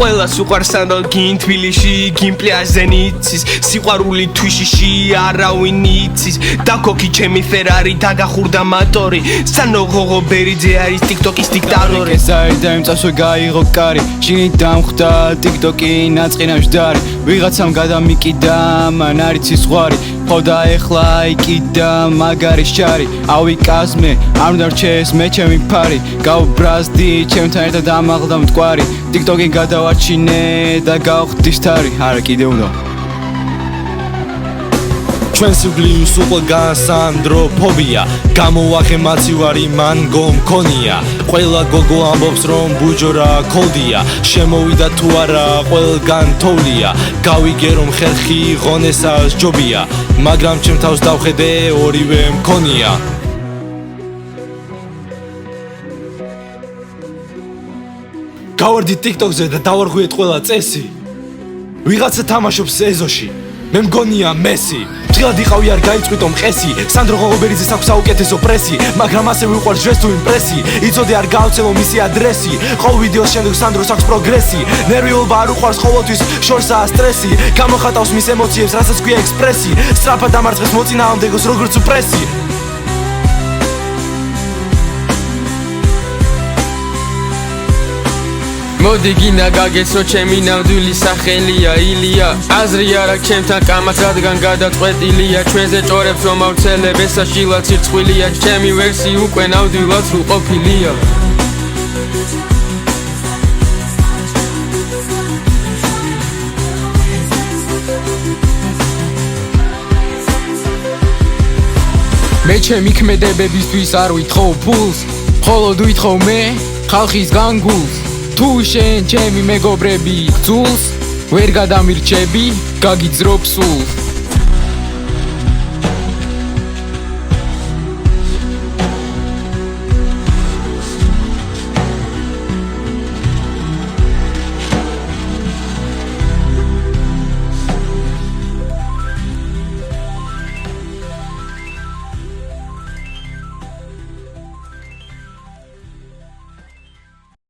ყველას უყვარს სანდო გინ თბილისში გინ პლაჟზე ნიცის სიყვარული თვიშიში არავინ იცის დაკოკი ჩემი ფერარი დაგახურდა მატორი სანდო ღოღო ბერიძე არის TikTok-ის დიქტატორი ესაიდა იმ წასვე გაიღო კარი შინით დამხვდა TikTok-ი ნაწყინა ჟდარი ვიღაცამ გადამიკიდა მან არის ზღვარი ხო და ეხლა იკიდა მაგარი შარი ავი კაზმე არ უნდა რჩეს მე ჩემი ფარი გავბრაზდი ჩემთან ერთად ამაღლდა მტკვარი TikTok-ი გადავაჩინე და გავხდი სტარი არა კიდე უნდა ჩვენ სიკვდილს უყოლგან სანდროფობია გამოვახე მაცივარი მან გომქონია ყველა გოგო ამბობს რომ ბუჯორა კოლდია შემოვიდა თუ არა ყველგან თოვლია გავიგე რომ ხერხი ღონესას ჯობია მაგრამ ჩემ თავს დავხედე ორივე მქონია გავარდი TikTok-ზე და დავარღვიეთ ყველა წესი ვიღაცა თამაშობს ეზოში მე მგონია მესი ფრთხილად იყავი არ გაიწვიტო მყესი სანდრო ღოღობერიძეს აქვს საუკეთესო პრესი მაგრამ ასევე უყვარს ჯვეს თუ იმპრესი იცოდე არ გავცემო მისი ადრესი ყოველ ვიდეოს შემდეგ სანდროს აქვს პროგრესი ნერვიულობა არ უყვარს ყოველთვის შორსაა სტრესი გამოხატავს მის ემოციებს რასაც ქვია ექსპრესი სწრაფად დამარცხეს მოწინააღმდეგოს როგორც უპრესი მოდი გინდა გაგესო ჩემი ნამდვილი სახელია ილია აზრი არა ჩემთან კამაც რადგან გადაწყვეტილია ჩვენზე ჭორებს რომ ავცელებ ესაშილა ცირცხვილია ჩემი ვერსი უკვე ნამდვილად სრულყოფილია მე ჩემი ქმედებებისთვის არ ვითხოვ ფულს მხოლოდ ვითხოვ მე ხალხის განგულს თუ შენ ჩემი მეგობრები გძულს ვერ გადამირჩები გაგიძრობ სულ